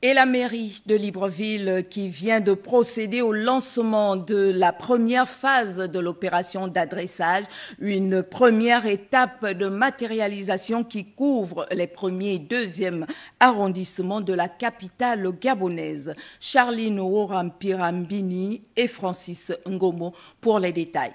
Et la mairie de Libreville qui vient de procéder au lancement de la première phase de l'opération d'adressage, une première étape de matérialisation qui couvre les premiers et deuxièmes arrondissements de la capitale gabonaise. Charline Orampirambini et Francis Ngomo pour les détails.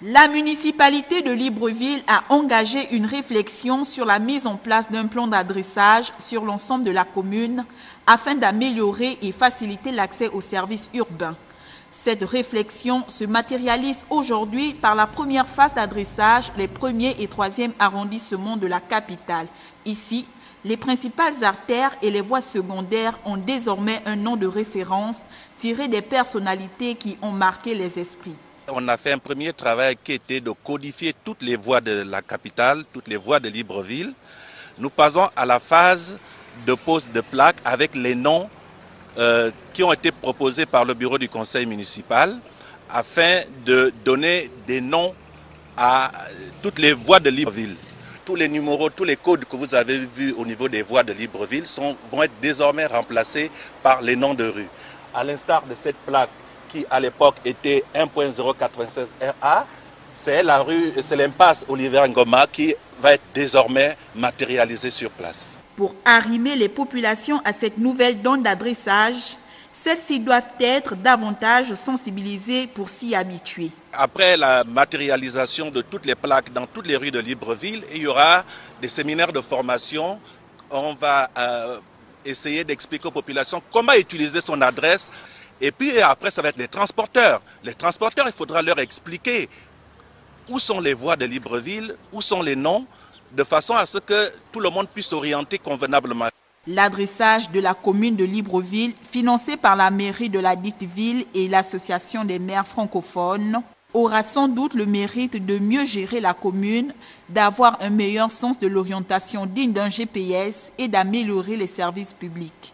La municipalité de Libreville a engagé une réflexion sur la mise en place d'un plan d'adressage sur l'ensemble de la commune afin d'améliorer et faciliter l'accès aux services urbains. Cette réflexion se matérialise aujourd'hui par la première phase d'adressage, les premiers et troisièmes arrondissements de la capitale. Ici, les principales artères et les voies secondaires ont désormais un nom de référence tiré des personnalités qui ont marqué les esprits. On a fait un premier travail qui était de codifier toutes les voies de la capitale, toutes les voies de Libreville. Nous passons à la phase de pose de plaques avec les noms qui ont été proposés par le bureau du conseil municipal afin de donner des noms à toutes les voies de Libreville. Tous les numéros, tous les codes que vous avez vus au niveau des voies de Libreville vont être désormais remplacés par les noms de rues. À l'instar de cette plaque qui à l'époque était 1.096 RA, c'est la rue, c'est l'impasse Olivier Ngoma qui va être désormais matérialisée sur place. Pour arrimer les populations à cette nouvelle donne d'adressage, celles-ci doivent être davantage sensibilisées pour s'y habituer. Après la matérialisation de toutes les plaques dans toutes les rues de Libreville, il y aura des séminaires de formation. On va essayer d'expliquer aux populations comment utiliser son adresse. Et puis après, ça va être les transporteurs. Les transporteurs, il faudra leur expliquer où sont les voies de Libreville, où sont les noms, de façon à ce que tout le monde puisse s'orienter convenablement. L'adressage de la commune de Libreville, financé par la mairie de la dite ville et l'association des maires francophones, aura sans doute le mérite de mieux gérer la commune, d'avoir un meilleur sens de l'orientation digne d'un GPS et d'améliorer les services publics.